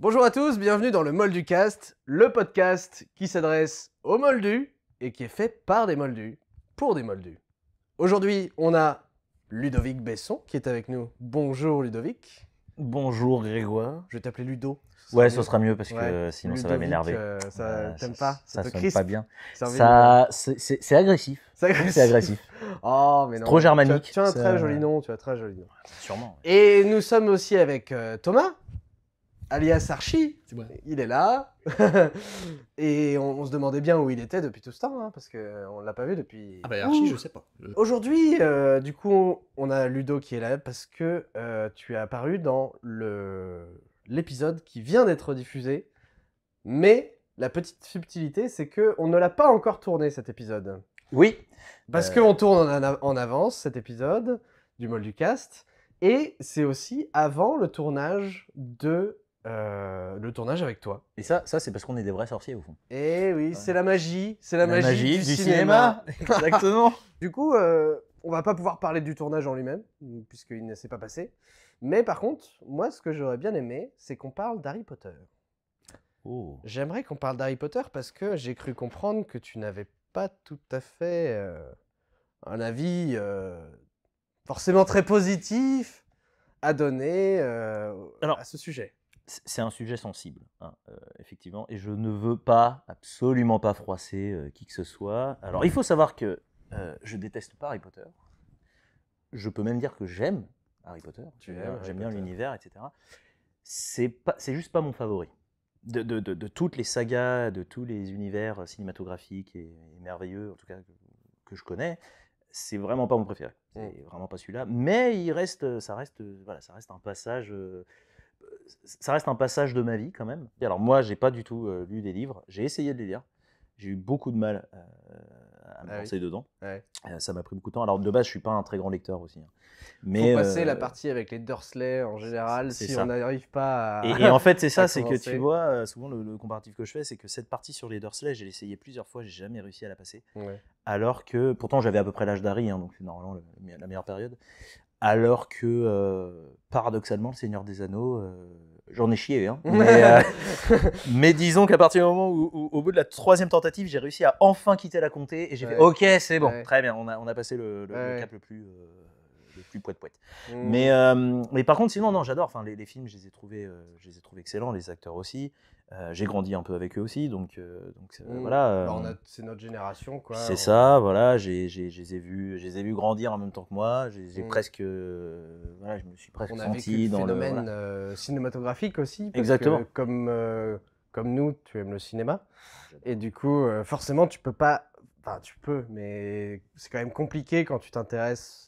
Bonjour à tous, bienvenue dans le Molducast, le podcast qui s'adresse aux moldus et qui est fait par des moldus, pour des moldus. Aujourd'hui, on a Ludovic Besson qui est avec nous. Bonjour Ludovic. Bonjour Grégoire. Je vais t'appeler Ludo. Ouais, ce sera mieux parce que Ouais, sinon ça va Ludovic, m'énerver. t'aimes pas? Ça te sonne crispe? pas bien. C'est envie Ça, c'est agressif. C'est Je trouve que c'est agressif. Oh, mais non. Trop germanique. Tu as un ça- très joli nom, tu as un très joli nom. Sûrement. Et nous sommes aussi avec Thomas, alias Archie. C'est vrai. Il est là. Et on se demandait bien où il était depuis tout ce temps, hein, parce qu'on ne l'a pas vu depuis... Ah bah Archie, Ouh. je sais pas. Aujourd'hui, du coup, on a Ludo qui est là parce que tu es apparu dans l'épisode qui vient d'être diffusé. Mais la petite subtilité, c'est qu'on ne l'a pas encore tourné cet épisode. Oui. Parce qu'on tourne en avance cet épisode du Molducast. Et c'est aussi avant le tournage avec toi. Et ça c'est parce qu'on est des vrais sorciers au fond. Et oui, Ouais. c'est la magie. C'est la magie du cinéma. Exactement. Du coup, on va pas pouvoir parler du tournage en lui-même, puisqu'il ne s'est pas passé. Mais par contre, moi, ce que j'aurais bien aimé, c'est qu'on parle d'Harry Potter. Oh. J'aimerais qu'on parle d'Harry Potter parce que j'ai cru comprendre que tu n'avais pas tout à fait un avis forcément très positif à donner à ce sujet. C'est un sujet sensible, hein, effectivement, et je ne veux pas, absolument pas froisser qui que ce soit. Alors, il faut savoir que je déteste pas Harry Potter. Je peux même dire que j'aime Harry Potter. Tu aimes Harry J'aime bien Potter. l'univers, etc. C'est juste pas mon favori. De toutes les sagas, de tous les univers cinématographiques et merveilleux, en tout cas que je connais, c'est vraiment pas mon préféré. C'est vraiment pas celui-là. Mais ça reste un passage. Ça reste un passage de ma vie quand même. Et alors moi, j'ai pas du tout lu des livres. J'ai essayé de les lire. J'ai eu beaucoup de mal à me lancer dedans. Ouais. Ça m'a pris beaucoup de temps. Alors de base, je suis pas un très grand lecteur aussi. Hein. Mais faut passer la partie avec les Dursley en général c'est si ça. on n'arrive pas à... Et en fait, c'est ça, à c'est que commencer. tu vois, souvent le comparatif que je fais, c'est que cette partie sur les Dursley, j'ai essayé plusieurs fois, j'ai jamais réussi à la passer. Ouais. Alors que, pourtant j'avais à peu près l'âge d'Harry, hein, donc c'est normalement la meilleure période. Alors que, paradoxalement, le Seigneur des Anneaux, j'en ai chié, hein. Mais disons qu'à partir du moment où, au bout de la 3e tentative, j'ai réussi à enfin quitter la comté et j'ai fait Ouais. OK, c'est bon, Ouais. très bien, on a passé le Ouais. cap le plus poète-poète. Mm. Mais par contre, sinon, non, j'adore. Enfin, les films, je les ai trouvés excellents, les acteurs aussi. J'ai grandi un peu avec eux aussi, donc voilà. Bah, c'est notre génération, quoi. C'est ça, voilà. Je les ai vus grandir en même temps que moi. J'ai presque, voilà, je me suis presque On a senti vécu le dans phénomène voilà. cinématographique aussi. Parce Exactement. que comme nous, tu aimes le cinéma. Et du coup, forcément, tu peux pas... Enfin, tu peux, mais c'est quand même compliqué quand tu t'intéresses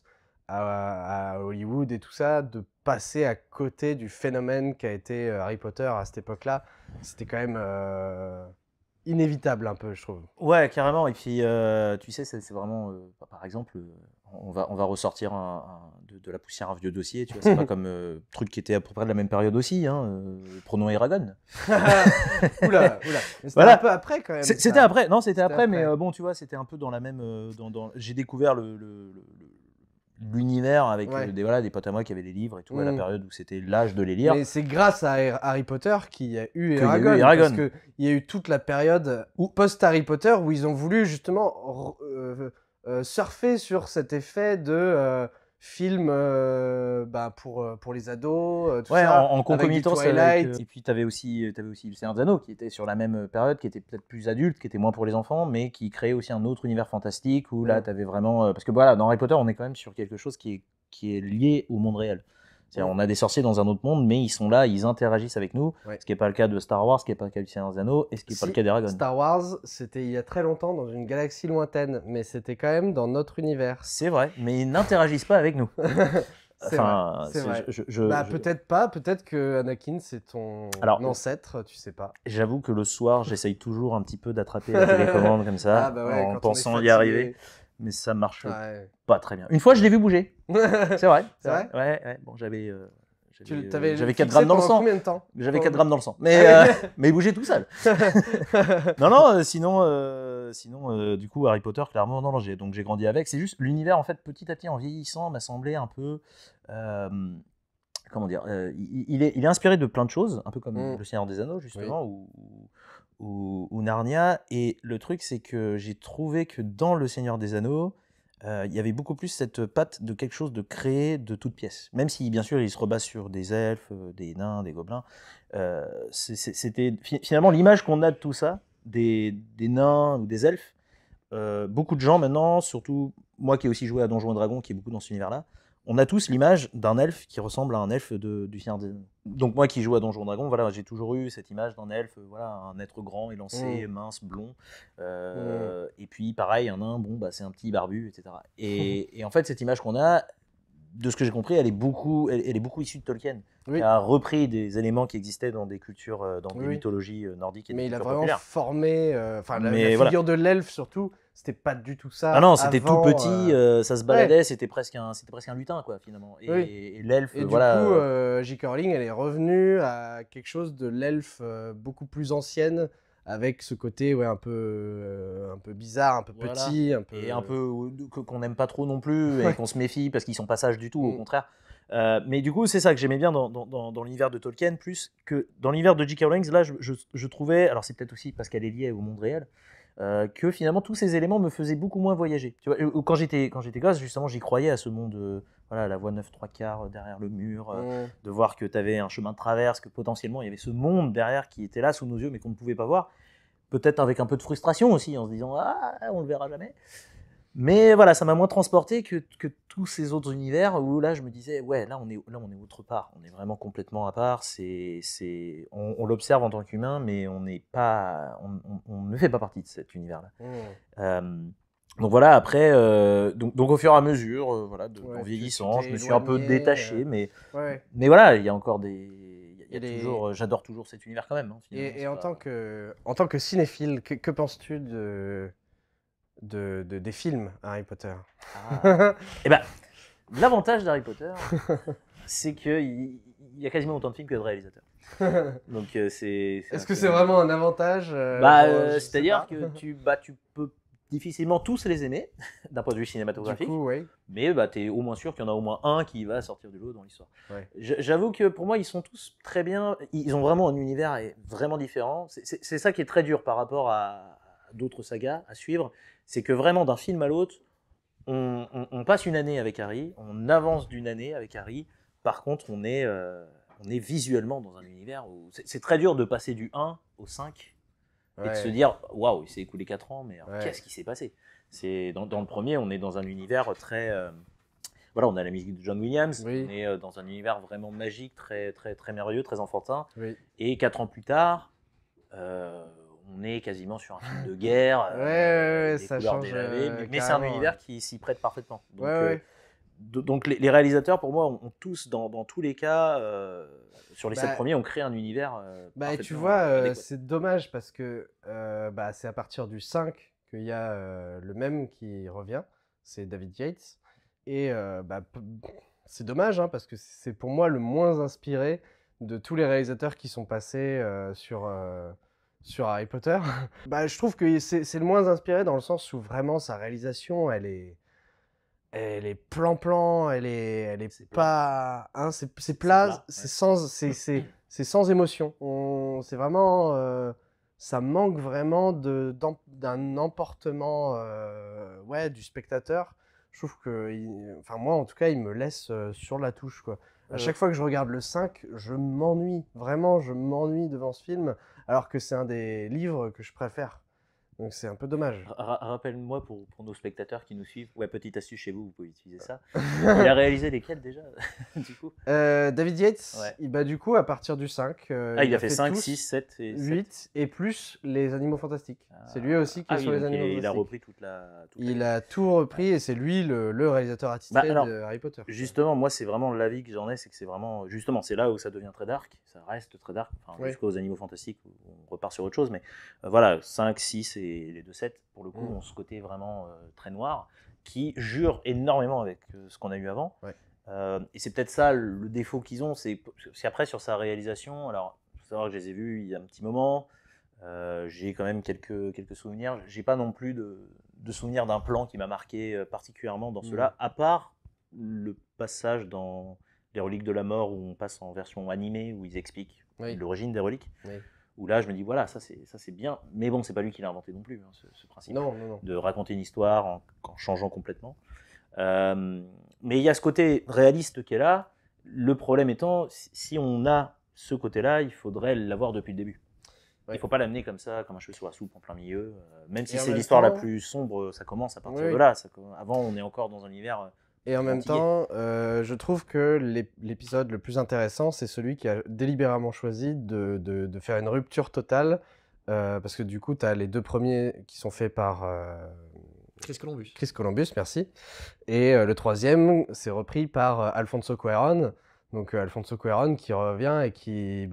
à Hollywood et tout ça, de passer à côté du phénomène qu'a été Harry Potter à cette époque-là. C'était quand même inévitable un peu, je trouve. Ouais, carrément. Et puis, tu sais, c'est vraiment, par exemple, on va ressortir de la poussière un vieux dossier. Tu vois, c'est pas comme truc qui était à peu près de la même période aussi. Hein, prenons Eragon. Oula. Mais c'était Voilà. un peu après quand même. C'était ça. après. Non, c'était après. après. Mais bon, tu vois, c'était un peu dans la même. J'ai découvert l'univers avec Ouais. des potes à moi qui avaient des livres et tout à la période où c'était l'âge de les lire. Mais c'est grâce à Harry Potter qu'il y a eu Qu'il y a eu Eragon. Eragon. Parce qu'il y a eu toute la période post-Harry Potter où ils ont voulu justement surfer sur cet effet de film pour les ados, tout Ouais, ça, en avec du concomitance Twilight. avec, et puis t'avais aussi le Seigneur des Anneaux qui était sur la même période, qui était peut-être plus adulte, qui était moins pour les enfants, mais qui créait aussi un autre univers fantastique où là t'avais vraiment parce que voilà, dans Harry Potter on est quand même sur quelque chose qui est lié au monde réel. C'est-à-dire, on a des sorciers dans un autre monde, mais ils sont là, ils interagissent avec nous, ce qui n'est pas le cas de Star Wars, ce qui n'est pas le cas du Seigneur des Anneaux, et ce qui n'est pas le cas d'Eragon. Star Wars, c'était il y a très longtemps dans une galaxie lointaine, mais c'était quand même dans notre univers. C'est vrai, mais ils n'interagissent pas avec nous. C'est vrai. Peut-être pas, peut-être que Anakin c'est ton ancêtre, tu sais pas. J'avoue que le soir, j'essaye toujours un petit peu d'attraper la télécommande comme ça, en pensant y arriver, mais ça marche pas très bien. Une fois, je l'ai vu bouger. C'est vrai. C'est vrai. Ouais. Bon, j'avais J'avais 4 grammes dans le sang. Combien de temps? J'avais 4 grammes dans le sang. Mais il bougeait tout seul. Non, sinon, du coup, Harry Potter, clairement, non, donc j'ai grandi avec. C'est juste l'univers, en fait, petit à petit, en vieillissant, m'a semblé un peu comment dire, il est inspiré de plein de choses, un peu comme Mm. Le Seigneur des Anneaux, Oui. justement, ou Narnia. Et le truc, c'est que j'ai trouvé que dans Le Seigneur des Anneaux, il y avait beaucoup plus cette patte de quelque chose de créé de toutes pièces. Même si, bien sûr, il se rebase sur des elfes, des nains, des gobelins. C'était finalement l'image qu'on a de tout ça, des nains ou des elfes. Beaucoup de gens maintenant, surtout moi qui ai aussi joué à Donjons et Dragons, qui est beaucoup dans cet univers-là, on a tous l'image d'un elfe qui ressemble à un elfe du Seigneur des Anneaux. Donc moi qui joue à Donjons et Dragons, voilà, j'ai toujours eu cette image d'un elfe, voilà, un être grand, élancé, Mm. mince, blond. Mm. Et puis pareil, un nain, bon, bah, c'est un petit barbu, etc. Et en fait, cette image qu'on a, de ce que j'ai compris, elle est beaucoup issue de Tolkien, qui Oui. a repris des éléments qui existaient dans des cultures, dans des Oui. mythologies nordiques et des Mais il a cultures vraiment populaires. formé, enfin la Mais voilà. figure de l'elfe surtout, c'était pas du tout ça Ah non, c'était tout avant. petit, ça se Ouais. baladait, c'était presque un lutin, quoi, finalement. Oui. Et l'elfe, Et du voilà. coup, J.K. Rowling, elle est revenue à quelque chose de l'elfe beaucoup plus ancienne, avec ce côté un peu bizarre, un peu Voilà. petit, un peu. Et un peu qu'on n'aime pas trop non plus, et Ouais. qu'on se méfie parce qu'ils sont pas sages du tout, au Mm. contraire. Mais du coup, c'est ça que j'aimais bien dans l'univers de Tolkien, plus que dans l'univers de J.K. Rowling. Là, je trouvais, alors c'est peut-être aussi parce qu'elle est liée au monde réel, que finalement tous ces éléments me faisaient beaucoup moins voyager. Tu vois, quand j'étais gosse, justement, j'y croyais à ce monde, voilà, la voie 9 3 quarts derrière le mur, de voir que tu avais un chemin de traverse, que potentiellement il y avait ce monde derrière qui était là sous nos yeux mais qu'on ne pouvait pas voir. Peut-être avec un peu de frustration aussi, en se disant ah, on le verra jamais. Mais voilà, ça m'a moins transporté que tous ces autres univers où là je me disais ouais, là on est autre part, on est vraiment complètement à part. On l'observe en tant qu'humain, mais on n'est pas, on ne fait pas partie de cet univers-là. Mm. Donc voilà, après, donc au fur et à mesure, voilà, Ouais, en tu vieillissant, t'es je me suis un peu éloigné, détaché, ouais. mais voilà, il y a encore il y a Et toujours, j'adore toujours cet univers quand même, hein, finalement. et en tant que cinéphile, que penses-tu des films Harry Potter? Et ben, l'avantage d'Harry Potter, c'est qu'il y a quasiment autant de films que de réalisateurs. Donc Est-ce que c'est vraiment un avantage? Je sais c'est-à-dire pas. que tu peux difficilement tous les aimer d'un point de vue Du cinématographique, coup, oui. mais tu es au moins sûr qu'il y en a au moins un qui va sortir du lot dans l'histoire. Ouais. J'avoue que pour moi, ils sont tous très bien. Ils ont vraiment un univers vraiment différent. C'est ça qui est très dur par rapport à d'autres sagas à suivre. C'est que vraiment, d'un film à l'autre, on passe une année avec Harry, on avance d'une année avec Harry. Par contre, on est visuellement dans un univers où c'est très dur de passer du 1 au 5 et de se Ouais. dire waouh, il s'est écoulé 4 ans, mais alors, Ouais. qu'est-ce qui s'est passé? Dans le premier, on est dans un univers très. Voilà, on a la musique de John Williams, Oui. on est dans un univers vraiment magique, très, très, très merveilleux, très enfantin. Oui. Et 4 ans plus tard, on est quasiment sur un film de guerre, Ouais, des ça couleurs change délavées, mais c'est un carrément. univers qui s'y prête parfaitement. Donc, Ouais. donc les réalisateurs, pour moi, ont tous, dans tous les cas, sur les 7 Bah, premiers, ont créé un univers tu parfaitement vois, adéquat. c'est dommage parce que c'est à partir du 5 qu'il y a le même qui revient, c'est David Yates. Et c'est dommage hein, parce que c'est pour moi le moins inspiré de tous les réalisateurs qui sont passés sur Harry Potter. Je trouve que c'est le moins inspiré dans le sens où vraiment sa réalisation, elle est plan-plan, elle est C'est plat. pas, hein, c'est plat, plat, c'est ouais. c'est sans émotion. C'est vraiment, ça manque vraiment d'un emportement, du spectateur. Je trouve que, enfin moi en tout cas, il me laisse sur la touche quoi. À chaque fois que je regarde le 5, je m'ennuie, vraiment, je m'ennuie devant ce film, alors que c'est un des livres que je préfère. Donc c'est un peu dommage. Rappelle-moi pour nos spectateurs qui nous suivent, ouais, petite astuce chez vous, vous pouvez utiliser ça. Il a réalisé lesquels déjà, du coup? David Yates, Ouais. du coup, à partir du 5, Il a fait 5, tous 6, 7 et 8, et plus les Animaux Fantastiques. C'est lui aussi qui est oui, sur les donc Animaux il a Fantastiques. repris toute la Il a tout repris et c'est lui le réalisateur attitré alors, de Harry Potter. justement, moi, c'est vraiment l'avis que j'en ai, c'est que c'est vraiment, justement, c'est là où ça devient très dark, ça reste très dark, enfin, Oui. jusqu'aux Animaux Fantastiques où on repart sur autre chose, mais voilà, 5, 6 et les 2, 7, pour le coup, ont ce côté vraiment très noir, qui jure énormément avec ce qu'on a eu avant. Ouais. Et c'est peut-être ça le défaut qu'ils ont, c'est après sur sa réalisation. Alors, il faut savoir que je les ai vus il y a un petit moment, j'ai quand même quelques souvenirs. J'ai pas non plus de souvenirs d'un plan qui m'a marqué particulièrement dans ceux-là, à part le passage dans les reliques de la mort, où on passe en version animée, où ils expliquent Oui. l'origine des reliques. Oui. Où là, je me dis, voilà, ça c'est bien. Mais bon, c'est pas lui qui l'a inventé non plus, hein, ce principe Non, non, non. de raconter une histoire en changeant complètement. Mais il y a ce côté réaliste qui est là. Le problème étant, si on a ce côté-là, il faudrait l'avoir depuis le début. Ouais. Il ne faut pas l'amener comme ça, comme un cheveu sur la soupe en plein milieu. Même si Et en c'est même l'histoire la temps- plus sombre, ça commence à partir Oui. de là. Avant, on est encore dans un univers Et en même antillais. temps, je trouve que l'épisode le plus intéressant, c'est celui qui a délibérément choisi de faire une rupture totale. Parce que du coup, tu as les deux premiers qui sont faits par Chris Columbus. Chris Columbus, merci. Et le troisième, c'est repris par Alfonso Cuarón. Donc Alfonso Cuarón qui revient et qui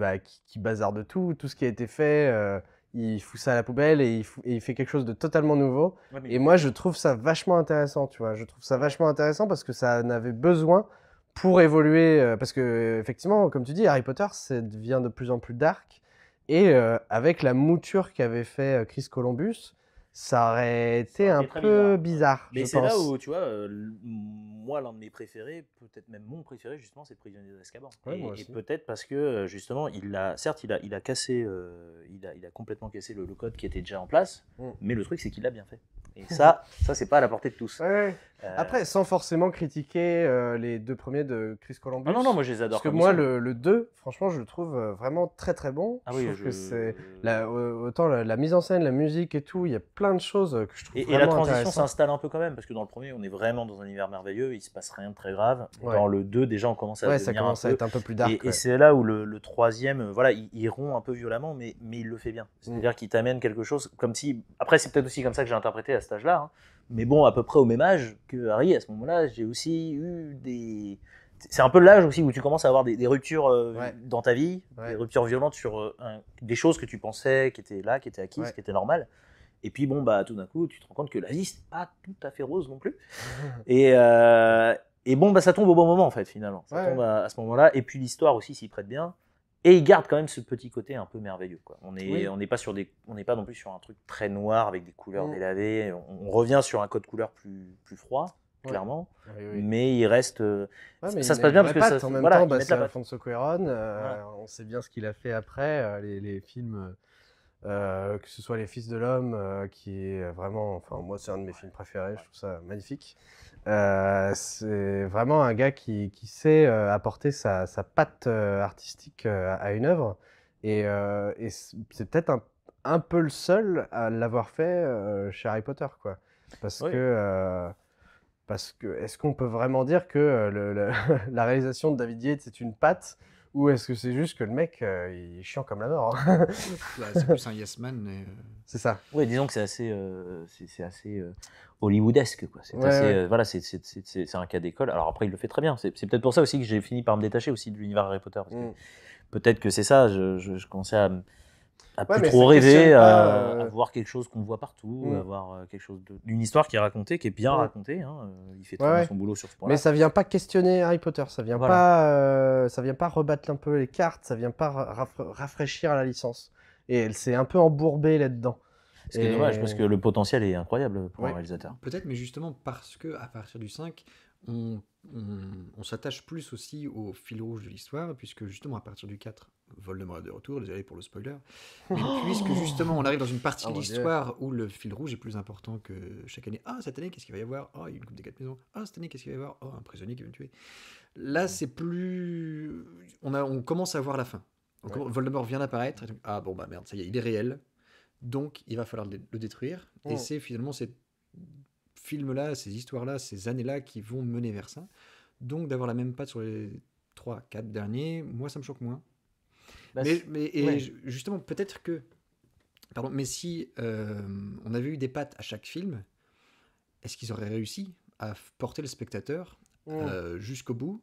bazarde tout ce qui a été fait. Il fout ça à la poubelle et il fait quelque chose de totalement nouveau. Ouais, mais Et moi, je trouve ça vachement intéressant, tu vois. Je trouve ça vachement intéressant parce que ça en avait besoin pour évoluer. Parce que, effectivement, comme tu dis, Harry Potter, ça devient de plus en plus dark. Et avec la mouture qu'avait fait Chris Columbus, ça aurait été aurait un été très peu bizarre, bizarre, Mais je c'est là pense. où, tu vois, moi, l'un de mes préférés, peut-être même mon préféré, justement, c'est le Prisonnier d'Azkaban. Ouais, et moi et aussi. peut-être parce que, justement, certes, il a cassé, il a complètement cassé le code qui était déjà en place, Mm. mais le truc, c'est qu'il l'a bien fait. Et ça, c'est pas à la portée de tous. Ouais. Euh, Après, sans forcément critiquer les deux premiers de Chris Columbus. Ah non, moi, je les adore Parce que comme moi, ils sont. le 2, franchement, je le trouve vraiment très très bon. Ah je oui, trouve que c'est la... autant la mise en scène, la musique et tout, il y a plein de choses que je trouve Et vraiment la transition intéressantes. s'installe un peu quand même, parce que dans le premier, on est vraiment dans un univers merveilleux, il se passe rien de très grave. Ouais. Dans le 2, déjà, on commence à Ouais, ça devenir commence un à peu... être un peu plus dark. Et ouais. c'est là où le troisième, voilà, il rompt un peu violemment, mais il le fait bien. C'est-à-dire qu'il t'amène quelque chose comme si... Après, c'est peut-être aussi comme ça que j'ai interprété à cet âge-là, hein, mais bon, à peu près au même âge que Harry, à ce moment-là, j'ai aussi eu des... C'est un peu l'âge aussi où tu commences à avoir des ruptures Ouais. dans ta vie, Ouais. des ruptures violentes sur des choses que tu pensais qui étaient là, qui étaient acquises, Ouais. qui étaient normales. Et puis bon, bah tout d'un coup, tu te rends compte que la vie, c'est pas tout à fait rose non plus. Et bon, bah ça tombe au bon moment en fait, finalement. Ça Ouais. tombe à ce moment-là. Et puis l'histoire aussi s'y prête bien. Et il garde quand même ce petit côté un peu merveilleux, quoi. On Oui. n'est pas non plus sur un truc très noir avec des couleurs Mm. délavées. On revient sur un code couleur plus froid, Ouais. clairement. Oui, oui. Mais il reste. Ouais, mais ça il se met passe bien une parce que vraie patte. ça, En même voilà, temps, ils mettent c'est la patte. Alfonso Cuarón. Voilà. On sait bien ce qu'il a fait après, les films, que ce soit Les Fils de l'Homme, qui est vraiment, enfin moi c'est un de mes films préférés, je trouve ça magnifique. C'est vraiment un gars qui sait apporter sa patte artistique à une œuvre, et c'est peut-être un peu le seul à l'avoir fait chez Harry Potter, quoi. Parce Oui. que est-ce qu'on peut vraiment dire que la réalisation de David Yates c'est une patte, ou est-ce que c'est juste que le mec il est chiant comme la mort, hein. Bah, c'est plus un yes man. C'est ça. Oui, disons que c'est assez hollywoodesque, quoi. C'est Ouais, assez, ouais. voilà, c'est un cas d'école. Alors après, il le fait très bien. C'est peut-être pour ça aussi que j'ai fini par me détacher aussi de l'univers Harry Potter. Parce que Mm. peut-être que c'est ça. Je commençais à Ouais, plus mais trop ça questionne rêver, pas, à voir quelque chose qu'on voit partout, Mm. à voir quelque chose d'une histoire qui est racontée, qui est bien Mm. racontée. Hein. Il fait très Ouais, bien ouais. son boulot sur ce point-là. Mais ça vient pas questionner Harry Potter, ça vient Voilà. pas, ça vient pas rebattre un peu les cartes, ça vient pas rafraîchir la licence. Et elle s'est un peu embourbée là-dedans. Ce qui est dommage, parce que le potentiel est incroyable pour Ouais. un réalisateur. Peut-être, mais justement parce que à partir du 5, on s'attache plus aussi au fil rouge de l'histoire, puisque justement à partir du 4, Voldemort est de retour, désolé pour le spoiler, mais puisque justement on arrive dans une partie Oh de mon Dieu. l'histoire où le fil rouge est plus important que chaque année. Ah, cette année, qu'est-ce qu'il va y avoir? Ah, il y a une coupe des 4 maisons. Ah, cette année, qu'est-ce qu'il va y avoir? Oh, un prisonnier qui va me tuer. Là, c'est plus... On commence à voir la fin. Ouais. Voldemort vient d'apparaître. Et donc, ah bon, bah merde, ça y est, il est réel. Donc, il va falloir le détruire. Et Mm. c'est finalement ces films-là, ces histoires-là, ces années-là qui vont mener vers ça. Donc, d'avoir la même patte sur les 3, 4 derniers, moi, ça me choque moins. Bah, Mais justement, peut-être que... Pardon, mais si on avait eu des pattes à chaque film, est-ce qu'ils auraient réussi à porter le spectateur jusqu'au bout?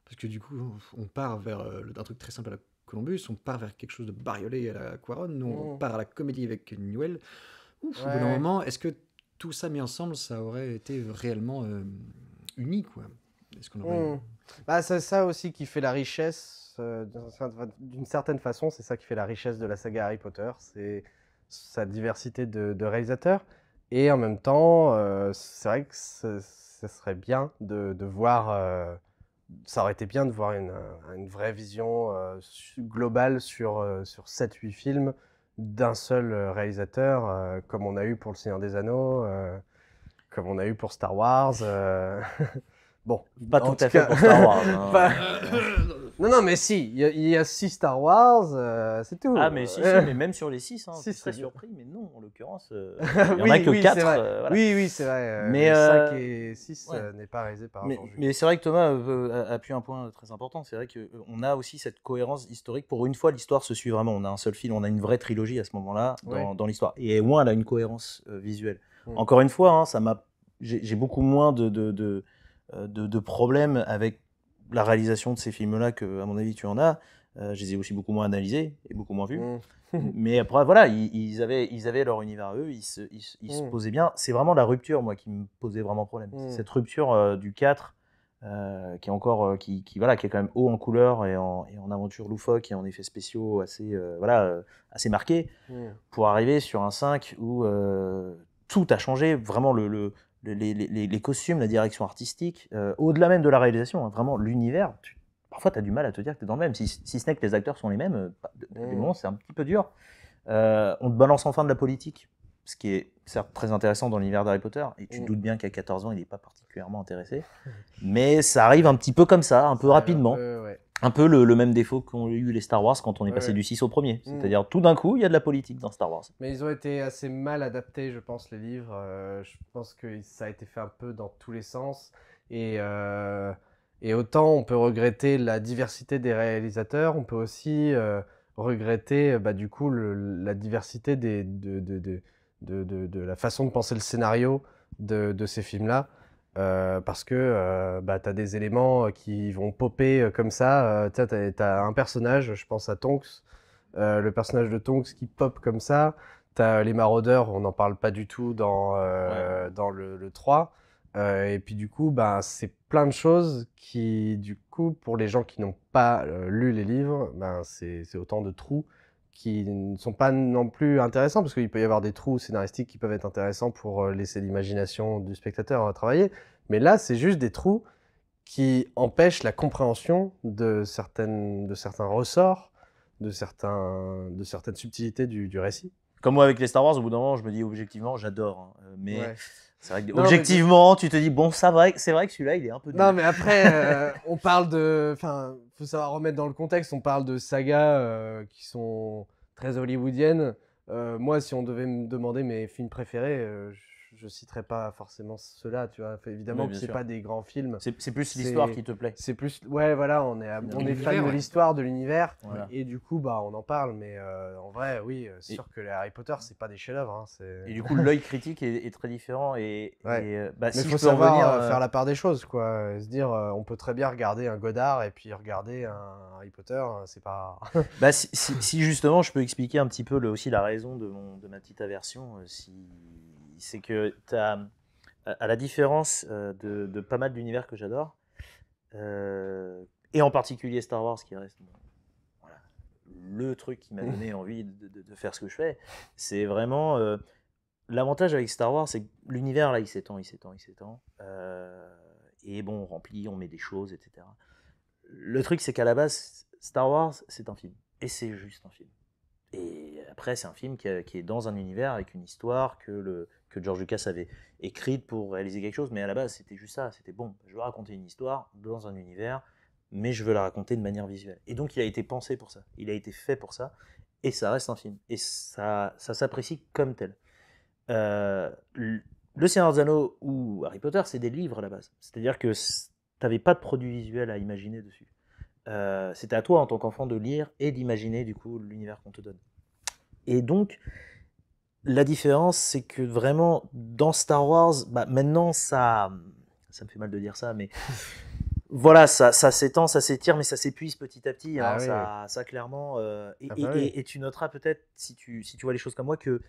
Parce que du coup, on part vers un truc très simple à la Columbus, on part vers quelque chose de bariolé à la Cuaron, nous on part à la comédie avec Newell. Ouf, au bout d'un moment, est-ce que tout ça mis ensemble, ça aurait été réellement unique, quoi? Est-ce qu'on aurait... Bah, c'est ça aussi qui fait la richesse, d'une certaine façon, c'est ça qui fait la richesse de la saga Harry Potter, c'est sa diversité de réalisateurs. Et en même temps, c'est vrai que ça serait bien de voir ça aurait été bien de voir une vraie vision globale sur 7-8 films d'un seul réalisateur, comme on a eu pour Le Seigneur des Anneaux, comme on a eu pour Star Wars. Bon, Pas en tout à tout fait cas- pour Star Wars. hein. Pas- Non, mais si, il y a 6 Star Wars, c'est tout. Ah, mais si, mais même sur les 6, hein, Si, je serais c'est bien. surpris, mais non, en l'occurrence, il n'y en a que Oui, 4. c'est vrai. Oui, c'est vrai. Mais, Mais 5 et 6 ouais. n'est pas réalisé par Mais, Georges Lucas. mais c'est vrai que Thomas appuie un point très important. C'est vrai qu'on a aussi cette cohérence historique. Pour une fois, l'histoire se suit vraiment. On a un seul film, on a une vraie trilogie à ce moment-là dans l'histoire. Et au moins, elle a une cohérence visuelle. Encore une fois, hein, j'ai beaucoup moins de problèmes avec la réalisation de ces films-là que, à mon avis, tu en as. Je les ai aussi beaucoup moins analysés et beaucoup moins vus. Mais après, voilà, ils avaient leur univers à eux, ils se posaient bien. C'est vraiment la rupture, moi, qui me posait vraiment problème. C'est cette rupture du 4, qui est encore, qui est quand même haut en couleur et en aventure loufoque et en effets spéciaux assez marqués, pour arriver sur un 5 où tout a changé, vraiment les costumes, la direction artistique, au-delà même de la réalisation, hein, vraiment l'univers. Parfois, tu as du mal à te dire que tu es dans le même. Si ce n'est que les acteurs sont les mêmes, des moments, c'est un petit peu dur. On te balance enfin de la politique, ce qui est certes très intéressant dans l'univers d'Harry Potter. Et tu te doutes bien qu'à 14 ans, il n'est pas particulièrement intéressé. Mais ça arrive un petit peu comme ça, un peu rapidement. Un peu le même défaut qu'ont eu les Star Wars quand on est passé du 6 au premier. C'est-à-dire, tout d'un coup, il y a de la politique dans Star Wars. Mais ils ont été assez mal adaptés, je pense, les livres. Je pense que ça a été fait un peu dans tous les sens. Et autant on peut regretter la diversité des réalisateurs, on peut aussi regretter du coup la diversité de la façon de penser le scénario de ces films-là. Parce que tu as des éléments qui vont popper comme ça. Tu as un personnage, je pense à Tonks, le personnage de Tonks qui pop comme ça. Tu as les maraudeurs, on n'en parle pas du tout dans le 3. Et puis du coup, c'est plein de choses qui, du coup, pour les gens qui n'ont pas lu les livres, c'est autant de trous qui ne sont pas non plus intéressants, parce qu'il peut y avoir des trous scénaristiques qui peuvent être intéressants pour laisser l'imagination du spectateur travailler. Mais là, c'est juste des trous qui empêchent la compréhension de certains ressorts, de certaines subtilités du récit. Comme moi avec les Star Wars, au bout d'un moment, je me dis objectivement, j'adore. Hein, mais Ouais. c'est vrai que objectivement, tu te dis, bon, c'est vrai que celui-là, il est un peu dur. Non, mais après, on parle de... Enfin, il faut savoir remettre dans le contexte, on parle de sagas qui sont très hollywoodiennes. Moi, si on devait me demander mes films préférés, je citerais pas forcément ceux-là, tu vois. Évidemment que c'est pas des grands films. C'est plus l'histoire qui te plaît. C'est plus... Ouais, voilà, on est fan de l'histoire, de l'univers. Voilà. Et du coup, on en parle. Mais en vrai, oui, c'est sûr que les Harry Potter, c'est pas des chefs-d'œuvre. Hein, et du coup, l'œil critique est très différent. Mais il faut savoir faire la part des choses, quoi. Se dire, on peut très bien regarder un Godard et puis regarder un Harry Potter, c'est pas... si justement, je peux expliquer un petit peu aussi la raison de ma petite aversion, c'est que tu as, à la différence de pas mal d'univers que j'adore, et en particulier Star Wars qui reste le truc qui m'a donné envie de faire ce que je fais, c'est vraiment l'avantage avec Star Wars, c'est que l'univers là il s'étend, et bon, on remplit, on met des choses, etc. Le truc, c'est qu'à la base, Star Wars, c'est un film, et c'est juste un film. Et après, c'est un film qui est dans un univers avec une histoire que George Lucas avait écrite pour réaliser quelque chose, mais à la base, c'était juste ça. C'était bon, je veux raconter une histoire dans un univers, mais je veux la raconter de manière visuelle. Et donc, il a été pensé pour ça. Il a été fait pour ça, et ça reste un film. Et ça s'apprécie comme tel. Le Seigneur des Anneaux ou Harry Potter, c'est des livres à la base. C'est-à-dire que tu n'avais pas de produit visuel à imaginer dessus. C'était à toi en tant qu'enfant de lire et d'imaginer du coup l'univers qu'on te donne. Et donc la différence, c'est que vraiment dans Star Wars, maintenant ça me fait mal de dire ça, mais voilà, ça s'étend, ça s'étire, mais ça s'épuise petit à petit. Hein, oui. Ça clairement. Et tu noteras peut-être si tu vois les choses comme moi que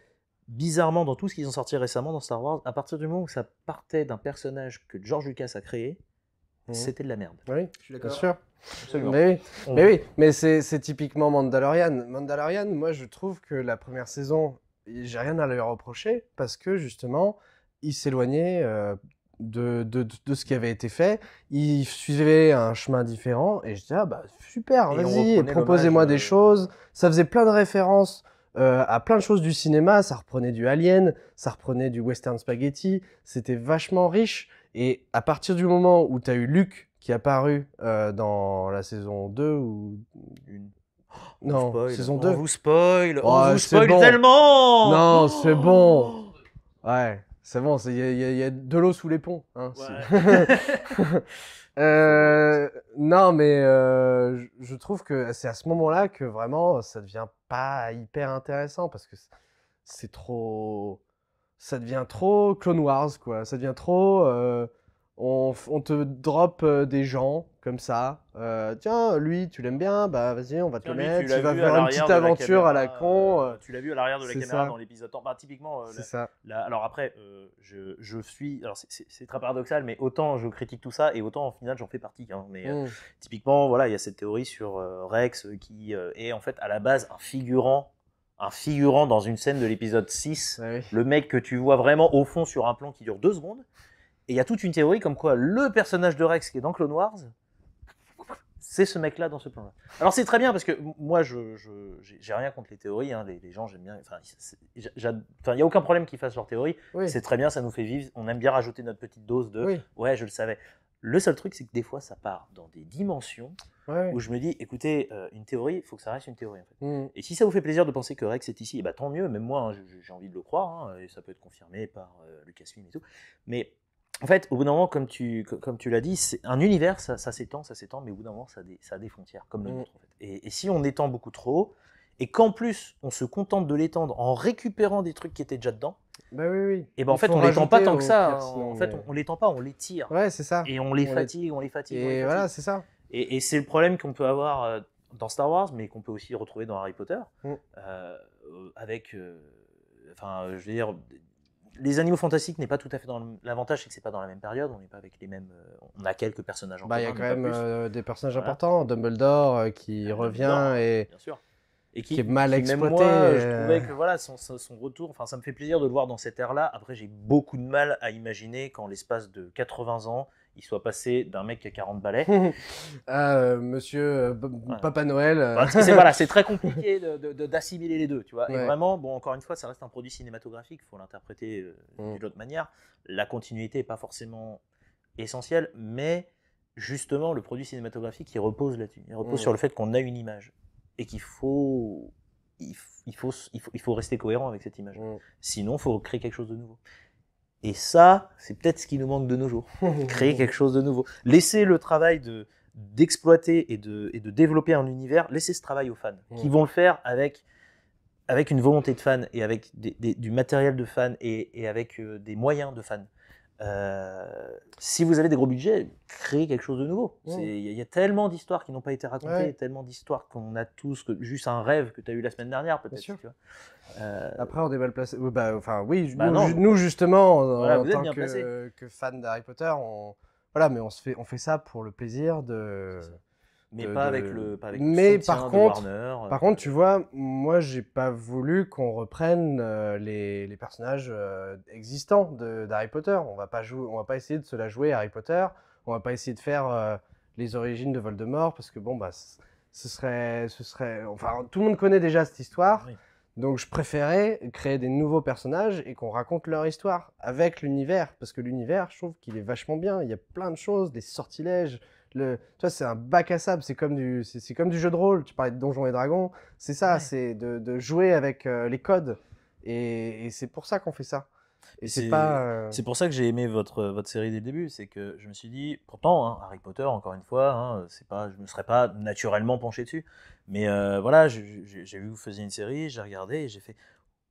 bizarrement dans tout ce qu'ils ont sorti récemment dans Star Wars, à partir du moment où ça partait d'un personnage que George Lucas a créé, c'était de la merde. Oui, je suis d'accord. Bien sûr. Absolument. Mais c'est typiquement Mandalorian. Mandalorian, moi je trouve que la première saison, j'ai rien à lui reprocher parce que justement, il s'éloignait de ce qui avait été fait. Ils suivaient un chemin différent et je disais, ah bah super, Et on vas-y, reprenait proposez-moi l'hommage, des choses. Ça faisait plein de références à plein de choses du cinéma. Ça reprenait du Alien, ça reprenait du western spaghetti. C'était vachement riche. Et à partir du moment où tu as eu Luke qui est apparu dans la saison 2 ou... Non, spoil. saison On 2. vous spoil, Oh, on vous c'est spoil bon. tellement. Non, c'est bon. Ouais, c'est bon, il y a de l'eau sous les ponts. Hein, Ouais. non, mais je trouve que c'est à ce moment-là que vraiment ça devient pas hyper intéressant parce que c'est trop. Ça devient trop Clone Wars, quoi. Ça devient trop. On te drop des gens comme ça. Tiens, lui, tu l'aimes bien, bah vas-y, on va te Tiens, le lui, mettre. tu l'as Tu vas vu faire à une l'arrière petite de la aventure à la caméra, con. tu l'as vu à l'arrière de la c'est caméra ça. dans l'épisode. Bah, typiquement, C'est ça. alors après, je suis. Alors c'est très paradoxal, mais autant je critique tout ça et autant au final j'en fais partie. Hein, mais typiquement, voilà, il y a cette théorie sur Rex qui est en fait à la base un figurant dans une scène de l'épisode 6. Ouais, oui. Le mec que tu vois vraiment au fond sur un plan qui dure 2 secondes. Et il y a toute une théorie comme quoi le personnage de Rex qui est dans Clone Wars, c'est ce mec-là dans ce plan-là. Alors c'est très bien parce que moi, j'ai rien contre les théories. Hein, les gens, j'aime bien. Enfin, il n'y a aucun problème qu'ils fassent leur théorie. Oui. C'est très bien, ça nous fait vivre. On aime bien rajouter notre petite dose de Oui. ouais, je le savais. Le seul truc, c'est que des fois, ça part dans des dimensions où je me dis, écoutez, une théorie, il faut que ça reste une théorie. En fait. Et si ça vous fait plaisir de penser que Rex est ici, bah, tant mieux. Même moi, hein, j'ai envie de le croire. Hein, et ça peut être confirmé par Lucasfilm et tout. Mais en fait, au bout d'un moment, comme tu l'as dit, c'est un univers, ça s'étend, mais au bout d'un moment, ça a des frontières, comme le nôtre. En fait. Et si on étend beaucoup trop, et qu'en plus, on se contente de l'étendre en récupérant des trucs qui étaient déjà dedans, bah oui. et ben en fait, on l'étend pas tant que ça. En fait, on l'étend pas, on l'étire. Ouais, c'est ça. Et on les fatigue. Et voilà, c'est ça. Et c'est le problème qu'on peut avoir dans Star Wars, mais qu'on peut aussi retrouver dans Harry Potter, avec, enfin, je veux dire. Les animaux fantastiques n'est pas tout à fait dans l'avantage, c'est que c'est pas dans la même période, on n'est pas avec les mêmes, on a quelques personnages en commun. Il y a quand même des personnages importants, Dumbledore qui revient et bien sûr. Et qui est mal exploité. Même moi, je trouvais que voilà son retour, enfin ça me fait plaisir de le voir dans cette ère-là. Après j'ai beaucoup de mal à imaginer qu'en l'espace de 80 ans, il soit passé d'un mec qui a 40 balais à Monsieur Papa Noël. Parce que c'est très compliqué d'assimiler les deux, tu vois. Ouais. Et vraiment, bon, encore une fois, ça reste un produit cinématographique, il faut l'interpréter d'une autre manière. La continuité n'est pas forcément essentielle, mais justement, le produit cinématographique, il repose là-dessus. Il repose sur le fait qu'on a une image et qu'il faut, il faut rester cohérent avec cette image. Sinon, il faut créer quelque chose de nouveau. Et ça, c'est peut-être ce qui nous manque de nos jours. Créer quelque chose de nouveau. Laisser le travail d'exploiter et de développer un univers, laisser ce travail aux fans, qui vont le faire avec une volonté de fan et avec du matériel de fan et avec des moyens de fan. Si vous avez des gros budgets, créez quelque chose de nouveau. Il y a tellement d'histoires qui n'ont pas été racontées, tellement d'histoires qu'on a tous, juste un rêve que tu as eu la semaine dernière peut-être. Tu vois. Après, on est mal placé. Oui, non, nous justement, voilà, en tant que fans d'Harry Potter, voilà, mais on fait ça pour le plaisir de. Mais pas avec le mais soutien par de contre, Warner. Par contre, tu vois, moi, j'ai pas voulu qu'on reprenne les personnages existants d'Harry Potter. On va pas essayer de se la jouer Harry Potter. On va pas essayer de faire les origines de Voldemort parce que bon, bah, ce serait, enfin, tout le monde connaît déjà cette histoire. Oui. Donc, je préférais créer des nouveaux personnages et qu'on raconte leur histoire avec l'univers, parce que l'univers, je trouve qu'il est vachement bien. Il y a plein de choses, des sortilèges. Tu vois, c'est un bac à sable, c'est comme du jeu de rôle. Tu parlais de Donjons et Dragons, c'est ça, c'est de jouer avec les codes. Et c'est pour ça qu'on fait ça. Et c'est pour ça que j'ai aimé votre série dès le début, c'est que je me suis dit, pourtant, hein, Harry Potter, encore une fois, je me serais pas naturellement penché dessus. Mais voilà, j'ai vu que vous faisiez une série, j'ai regardé et j'ai fait,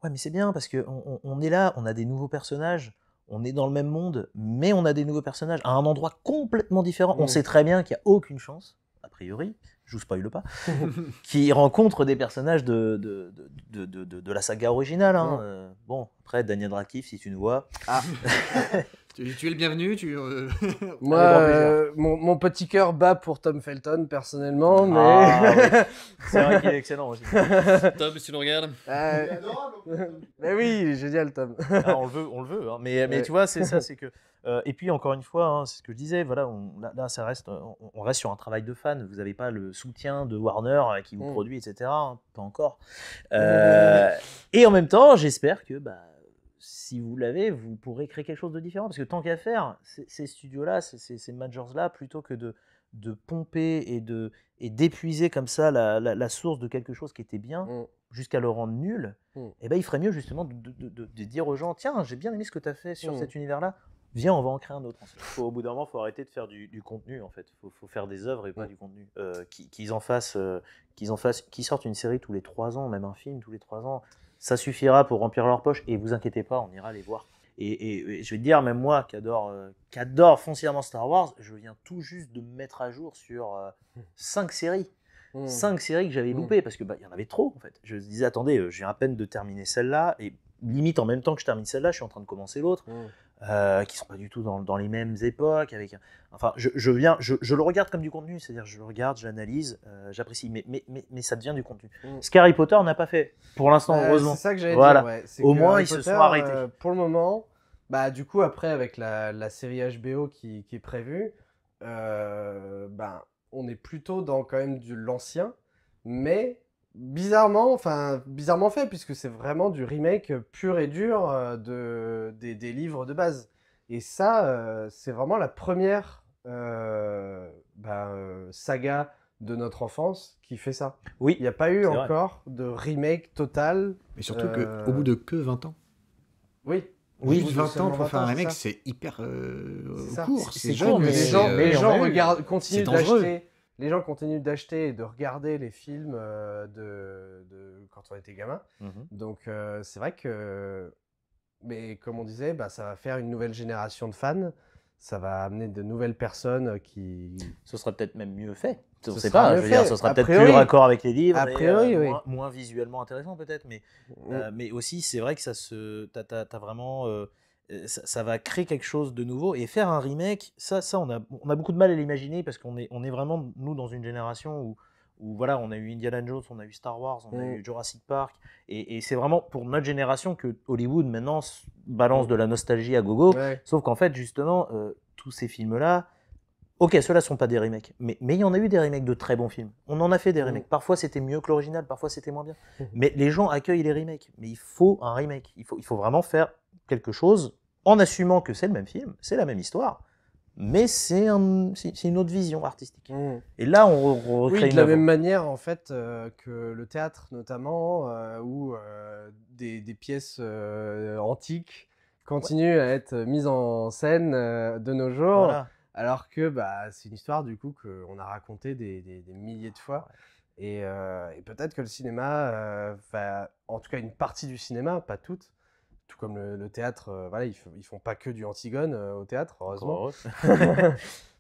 ouais, mais c'est bien parce qu'on est là, on a des nouveaux personnages. On est dans le même monde, mais on a des nouveaux personnages à un endroit complètement différent. On sait très bien qu'il n'y a aucune chance, a priori, je vous spoile pas, qui rencontre des personnages de la saga originale. Hein. Bon, après, Daniel Radcliffe, si tu nous vois. Tu es le bienvenu. Moi, mon petit cœur bat pour Tom Felton, personnellement, mais... Ah, oui. C'est vrai qu'il est excellent aussi. Tom, si tu le regardes. Mais oui, il est génial, Tom. Ah, on le veut. Hein. Mais tu vois, c'est ça, c'est que... et puis, encore une fois, hein, c'est ce que je disais, voilà, là ça reste, on reste sur un travail de fan. Vous n'avez pas le soutien de Warner qui vous produit, etc. Hein, pas encore. Et en même temps, j'espère que... si vous l'avez, vous pourrez créer quelque chose de différent. Parce que tant qu'à faire, ces studios-là, ces majors-là, plutôt que de pomper et d'épuiser comme ça la source de quelque chose qui était bien, jusqu'à le rendre nul, eh ben, il ferait mieux justement de dire aux gens, tiens, j'ai bien aimé ce que tu as fait sur cet univers-là, viens, on va en créer un autre. Au bout d'un moment, il faut arrêter de faire du contenu, en fait. Il faut faire des œuvres et pas du contenu. Qu'ils sortent une série tous les 3 ans, même un film tous les 3 ans, ça suffira pour remplir leur poche, et vous inquiétez pas, on ira les voir. Et je vais te dire, même moi qui adore foncièrement Star Wars, je viens tout juste de me mettre à jour sur 5 séries. 5 séries que j'avais loupées, parce que y en avait trop en fait. Je me disais, attendez, j'ai à peine de terminer celle-là, et limite en même temps que je termine celle-là, je suis en train de commencer l'autre, qui sont pas du tout dans les mêmes époques. Enfin, je le regarde comme du contenu, c'est-à-dire je le regarde, j'analyse, j'apprécie, mais ça devient du contenu. Ce qu'Harry Potter n'a pas fait, pour l'instant, heureusement. C'est ça que j'allais dire, ouais. Au moins, ils se sont arrêtés. Pour le moment, du coup, après, avec la série HBO qui est prévue, on est plutôt dans quand même de l'ancien, mais bizarrement fait, puisque c'est vraiment du remake pur et dur des livres de base. Et ça, c'est vraiment la première saga de notre enfance qui fait ça. Oui, il n'y a pas eu encore de remake total. Mais surtout qu'au bout de que 20 ans. Oui. Juste 20 ans pour faire un remake, c'est hyper court. C'est court, mais les gens continuent d'acheter. Les gens continuent d'acheter et de regarder les films de quand on était gamin. Donc c'est vrai que, mais comme on disait, ça va faire une nouvelle génération de fans. Ça va amener de nouvelles personnes qui... Ce sera peut-être même mieux fait. On ne sait pas, ce sera peut-être plus raccord avec les livres, a priori, oui. moins visuellement intéressant peut-être, mais aussi c'est vrai que t'as vraiment... ça va créer quelque chose de nouveau, et faire un remake, ça on a beaucoup de mal à l'imaginer, parce qu'on est vraiment, nous, dans une génération où voilà, on a eu Indiana Jones, on a eu Star Wars, on a eu Jurassic Park, et c'est vraiment pour notre génération que Hollywood maintenant balance de la nostalgie à gogo, sauf qu'en fait justement tous ces films-là, ok, ceux-là sont pas des remakes, mais il y en a eu des remakes de très bons films. On en a fait des remakes. Parfois c'était mieux que l'original, parfois c'était moins bien. Mais les gens accueillent les remakes. Mais il faut un remake. Il faut vraiment faire quelque chose en assumant que c'est le même film, c'est la même histoire, mais c'est une autre vision artistique. Et là, on recrée de la même manière en fait que le théâtre notamment, où des pièces antiques continuent à être mises en scène de nos jours. Voilà. Alors que c'est une histoire du coup qu'on a racontée des milliers de fois. Et peut-être que le cinéma, en tout cas une partie du cinéma, pas toute, tout comme le théâtre, ils font pas que du Antigone au théâtre, heureusement.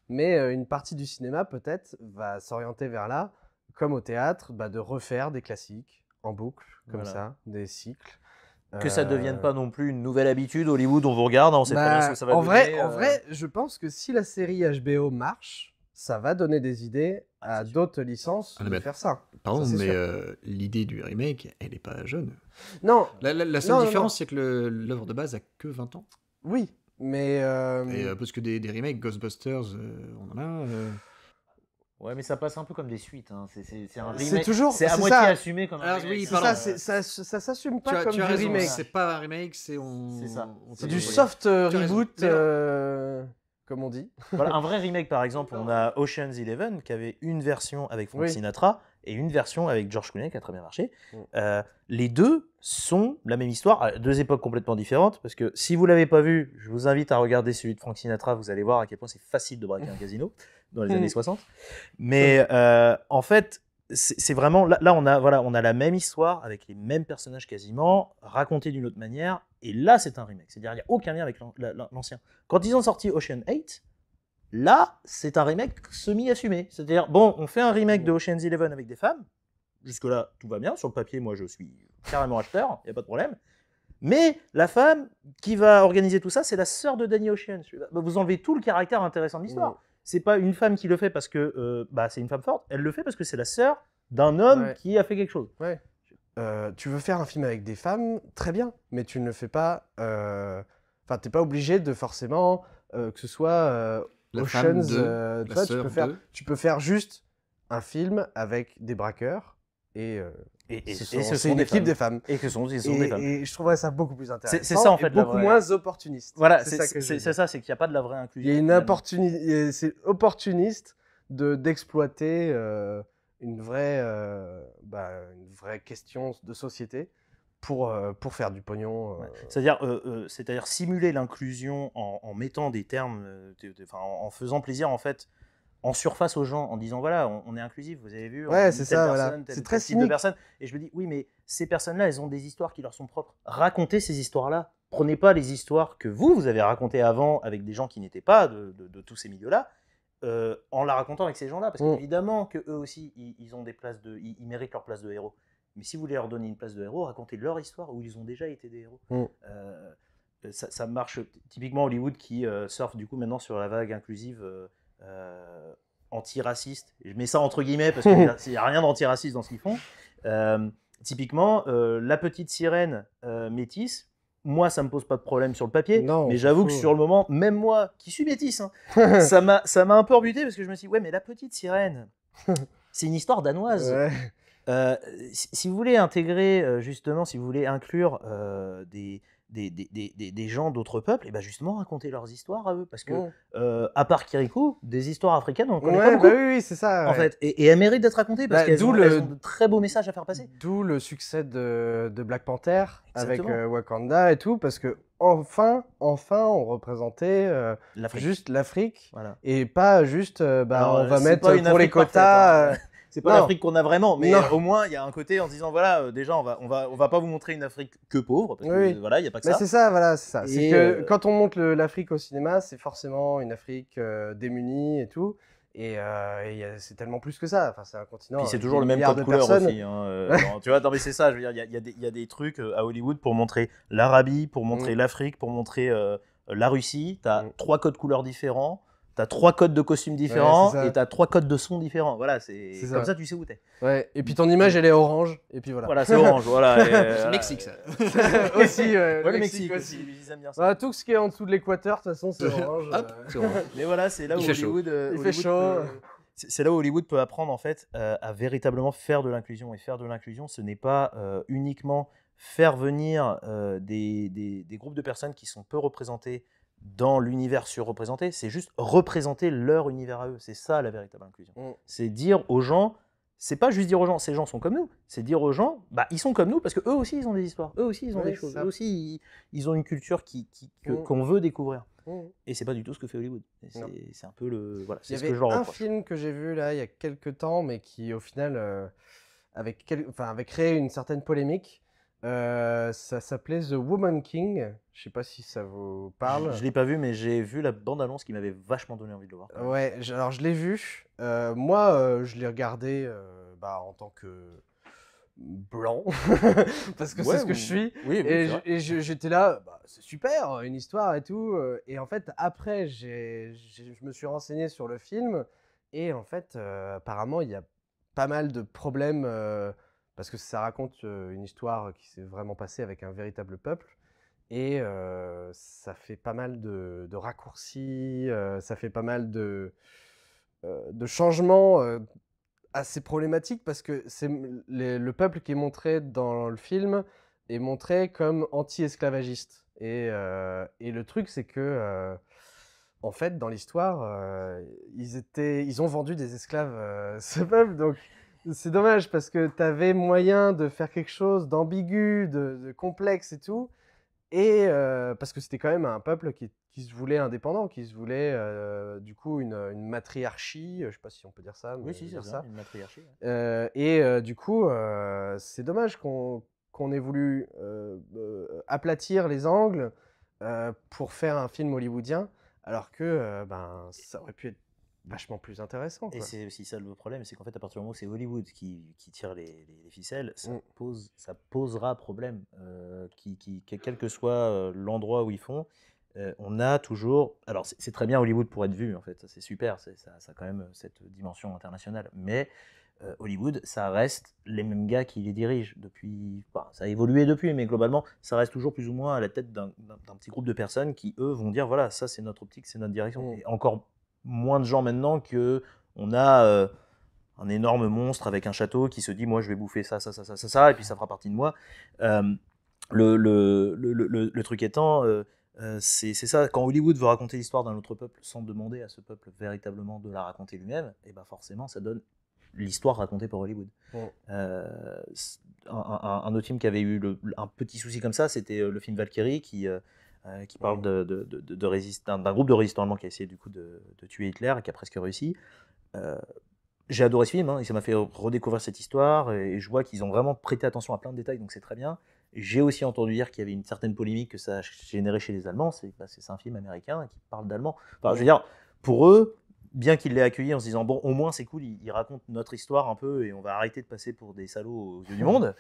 Mais une partie du cinéma peut-être va s'orienter vers là, comme au théâtre, de refaire des classiques en boucle, comme ça, des cycles. Que ça ne devienne pas non plus une nouvelle habitude Hollywood, on vous regarde, on sait pas ce que ça va donner. En vrai, je pense que si la série HBO marche, ça va donner des idées à d'autres licences de faire ça. Pardon, mais l'idée du remake, elle n'est pas jeune. Non. La seule différence, c'est que l'œuvre de base a que 20 ans. Oui, mais... parce que des remakes, Ghostbusters, on en a... Ouais, mais ça passe un peu comme des suites. Hein. C'est un remake. C'est toujours... C'est à moitié assumé comme un remake. Oui, ça s'assume pas comme du remake. C'est pas un remake, c'est ça. C'est du soft reboot, comme on dit. Voilà, un vrai remake, par exemple, on a Ocean's 11 qui avait une version avec Frank Sinatra et une version avec George Clooney qui a très bien marché. Les deux sont la même histoire, à deux époques complètement différentes, parce que si vous l'avez pas vu, je vous invite à regarder celui de Frank Sinatra, vous allez voir à quel point c'est facile de braquer un casino dans les années 60. Mais en fait, c'est vraiment là on a la même histoire avec les mêmes personnages quasiment racontés d'une autre manière, et là c'est un remake, c'est-à-dire il n'y a aucun lien avec l'ancien. Quand ils ont sorti Ocean 8, là c'est un remake semi-assumé, c'est-à-dire bon, on fait un remake de Ocean's 11 avec des femmes, jusque là tout va bien, sur le papier moi je suis carrément acheteur, il n'y a pas de problème, Mais la femme qui va organiser tout ça, c'est la sœur de Danny Ocean. Vous enlevez tout le caractère intéressant de l'histoire. C'est pas une femme qui le fait parce que c'est une femme forte. Elle le fait parce que c'est la sœur d'un homme qui a fait quelque chose. Ouais. Tu veux faire un film avec des femmes, très bien, mais tu ne le fais pas. Enfin, t'es pas obligé de forcément que ce soit Ocean's. Tu peux faire juste un film avec des braqueurs et c'est une équipe des femmes. Et que sont des femmes. Et je trouverais ça beaucoup plus intéressant. C'est ça en fait, beaucoup moins opportuniste. Voilà, c'est ça, c'est qu'il n'y a pas de la vraie inclusion. Il y a une opportunité, c'est opportuniste d'exploiter une vraie question de société pour faire du pognon. C'est-à-dire simuler l'inclusion en mettant des termes, en faisant plaisir en fait en surface aux gens, en disant voilà, on est inclusif, vous avez vu, c'est ça, voilà. C'est très cynique. De personnes. Et je me dis oui, mais ces personnes-là, elles ont des histoires qui leur sont propres. Racontez ces histoires-là. Prenez pas les histoires que vous avez racontées avant avec des gens qui n'étaient pas de tous ces milieux-là. En la racontant avec ces gens-là, parce qu'évidemment qu'eux aussi, ils ont des places ils méritent leur place de héros. Mais si vous voulez leur donner une place de héros, racontez leur histoire où ils ont déjà été des héros. Ça marche typiquement Hollywood qui surfe du coup maintenant sur la vague inclusive antiraciste. Je mets ça entre guillemets parce qu'il n'y a rien d'antiraciste dans ce qu'ils font. Typiquement, la petite sirène métisse, moi, ça me pose pas de problème sur le papier, mais j'avoue que sur le moment, même moi, qui suis métisse, ça m'a un peu rebuté parce que je me suis dit, ouais, mais la petite sirène, c'est une histoire danoise. Si vous voulez intégrer, justement, si vous voulez inclure des gens d'autres peuples, et ben justement raconter leurs histoires à eux, parce que à part Kirikou, des histoires africaines, on connaît pas beaucoup. Oui, c'est ça. En fait, et elles méritent d'être racontées parce qu'elles ont de très beaux messages à faire passer. D'où le succès de Black Panther. Exactement. Avec Wakanda et tout, parce que enfin, on représentait juste l'Afrique, voilà. Et pas juste, alors, on va mettre pour les quotas. Parfaite, c'est pas l'Afrique qu'on a vraiment, mais au moins il y a un côté en se disant voilà, déjà on va pas vous montrer une Afrique que pauvre, parce que voilà, il y a pas que ça. C'est ça, voilà, c'est ça. C'est que quand on montre l'Afrique au cinéma, c'est forcément une Afrique démunie et tout. Et c'est tellement plus que ça. Enfin, c'est un continent. Puis c'est toujours le même code couleur aussi. Tu vois, non, mais c'est ça. Je veux dire, il y a des trucs à Hollywood pour montrer l'Arabie, pour montrer l'Afrique, pour montrer la Russie. Tu as 3 codes couleurs différents. T'as 3 codes de costumes différents et t'as 3 codes de son différents. Voilà, c'est comme ça tu sais où t'es. Ouais, et puis ton image elle est orange, et puis voilà. Voilà, c'est orange, voilà. C'est le Mexique ça. Aussi, le Mexique aussi. Ils aiment bien ça. Voilà, tout ce qui est en dessous de l'équateur, de toute façon, c'est orange. C'est orange. Mais voilà, c'est là où Hollywood. Il fait chaud. C'est là où Hollywood peut apprendre en fait à véritablement faire de l'inclusion. Et faire de l'inclusion, ce n'est pas uniquement faire venir des groupes de personnes qui sont peu représentées dans l'univers surreprésenté, c'est juste représenter leur univers à eux. C'est ça la véritable inclusion. C'est dire aux gens, c'est pas juste dire aux gens, ces gens sont comme nous, c'est dire aux gens, bah ils sont comme nous parce que eux aussi ils ont des histoires, eux aussi ils ont des choses, eux aussi ils ont une culture qu'on veut découvrir. Et c'est pas du tout ce que fait Hollywood. C'est un peu le voilà. C'est ce que je leur reproche. Il y avait un film que j'ai vu là il y a quelques temps, mais qui au final avait créé une certaine polémique. Ça s'appelait The Woman King. Je sais pas si ça vous parle. Je l'ai pas vu, mais j'ai vu la bande-annonce qui m'avait vachement donné envie de le voir. Ouais, alors je l'ai vu. Moi, je l'ai regardé en tant que blanc, parce que c'est ce que je suis. Oui, et j'étais là, c'est super, une histoire et tout. Et en fait, après, je me suis renseigné sur le film. Et en fait, apparemment, il y a pas mal de problèmes. Parce que ça raconte une histoire qui s'est vraiment passée avec un véritable peuple. Et ça fait pas mal de raccourcis, ça fait pas mal de changements assez problématiques, parce que le peuple qui est montré dans le film est montré comme anti-esclavagiste. Et le truc, c'est que, en fait, dans l'histoire, ils ont vendu des esclaves, ce peuple, donc... C'est dommage parce que tu avais moyen de faire quelque chose d'ambigu, de complexe et tout. Et parce que c'était quand même un peuple qui se voulait indépendant, qui se voulait du coup une matriarchie. Je ne sais pas si on peut dire ça. Oui, si, c'est ça, une matriarchie. Du coup, c'est dommage qu'on ait voulu aplatir les angles pour faire un film hollywoodien, alors que ça aurait pu être vachement plus intéressant. Et c'est aussi ça le problème, c'est qu'en fait à partir du moment où c'est Hollywood qui tire les ficelles, ça posera problème. quel que soit l'endroit où ils font, on a toujours. Alors, c'est très bien Hollywood pour être vu, en fait, ça, c'est super, ça a quand même cette dimension internationale. Mais Hollywood, ça reste les mêmes gars qui les dirigent depuis. Enfin, ça a évolué depuis, mais globalement, ça reste toujours plus ou moins à la tête d'un petit groupe de personnes qui, eux, vont dire voilà, ça, c'est notre optique, c'est notre direction. Et encore moins de gens maintenant qu'on a. Un énorme monstre avec un château qui se dit moi je vais bouffer ça et puis ça fera partie de moi. Le truc étant, c'est ça, quand Hollywood veut raconter l'histoire d'un autre peuple sans demander à ce peuple véritablement de la raconter lui-même, et ben forcément ça donne l'histoire racontée par Hollywood. Un autre film qui avait eu un petit souci comme ça, c'était le film Valkyrie qui parle d'un groupe de résistants allemands qui a essayé du coup de tuer Hitler et qui a presque réussi. J'ai adoré ce film, et ça m'a fait redécouvrir cette histoire, et je vois qu'ils ont vraiment prêté attention à plein de détails, donc c'est très bien. J'ai aussi entendu dire qu'il y avait une certaine polémique que ça a généré chez les Allemands, c'est un film américain qui parle d'allemand. Enfin, je veux dire, pour eux, bien qu'ils l'aient accueilli en se disant bon, au moins c'est cool, ils racontent notre histoire un peu, et on va arrêter de passer pour des salauds aux yeux du monde.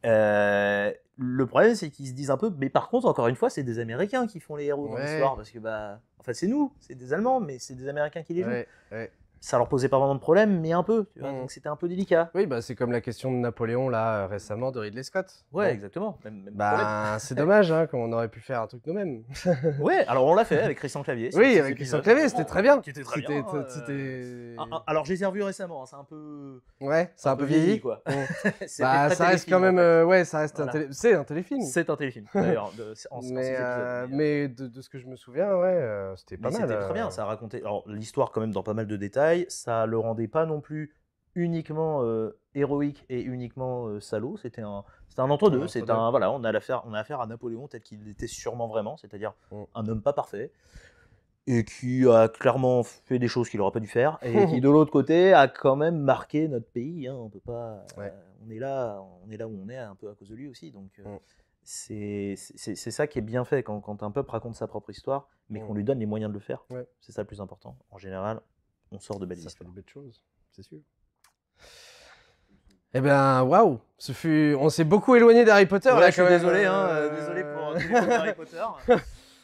Le problème, c'est qu'ils se disent un peu, mais par contre, encore une fois, c'est des Américains qui font les héros dans l'histoire, parce que en fait, c'est nous, c'est des Allemands, mais c'est des Américains qui les jouent. Ça leur posait pas vraiment de problème, mais un peu, tu vois, donc c'était un peu délicat. Oui, c'est comme la question de Napoléon, là, récemment, de Ridley Scott. Ouais, exactement. Même c'est dommage, hein, comme on aurait pu faire un truc nous-mêmes. Ouais, alors on l'a fait avec Christian Clavier. Oui, avec Christian Clavier, c'était très bien. C'était très bien. Alors, je les ai revus récemment, c'est un peu... Ouais, c'est un peu vieilli, quoi. Ça reste quand même... Ouais, ça reste c'est un téléfilm. C'est un téléfilm, d'ailleurs, mais de ce que je me souviens, ouais, c'était pas mal. C'était très bien, ça racontait... Alors, l'histoire, quand même, dans pas mal de détails, ça le rendait pas non plus uniquement héroïque et uniquement salaud, c'était un entre-deux, voilà, on a affaire à Napoléon tel qu'il était sûrement vraiment, c'est-à-dire un homme pas parfait et qui a clairement fait des choses qu'il n'aurait pas dû faire et qui de l'autre côté a quand même marqué notre pays, hein, on peut pas on est là où on est un peu à cause de lui aussi, donc c'est ça qui est bien fait quand un peuple raconte sa propre histoire mais qu'on lui donne les moyens de le faire. C'est ça le plus important. En général, on sort de belles histoires. Ça fait de belles choses, c'est sûr. Eh bien, waouh, on s'est beaucoup éloigné d'Harry Potter. Ouais, là, je suis désolé, désolé pour Harry Potter.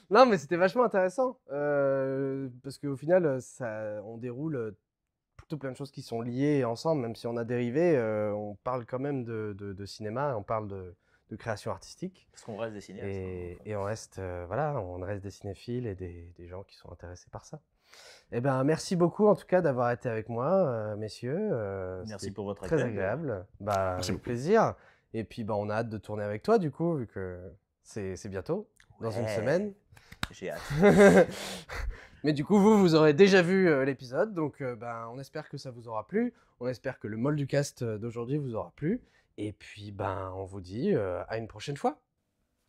Non, mais c'était vachement intéressant parce qu'au final, on déroule plutôt plein de choses qui sont liées ensemble, même si on a dérivé, on parle quand même de cinéma, on parle de création artistique. Parce qu'on reste des cinéastes. Et on reste, on reste des cinéphiles et des gens qui sont intéressés par ça. Eh ben, merci beaucoup en tout cas d'avoir été avec moi, messieurs. Merci pour votre accueil. Très agréable. Avec plaisir. Et puis, on a hâte de tourner avec toi du coup, vu que c'est bientôt, dans une semaine. J'ai hâte. Mais du coup, vous aurez déjà vu l'épisode, donc on espère que ça vous aura plu. On espère que le Molducast d'aujourd'hui vous aura plu. Et puis, on vous dit à une prochaine fois.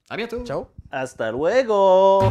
À bientôt. Ciao. Hasta luego.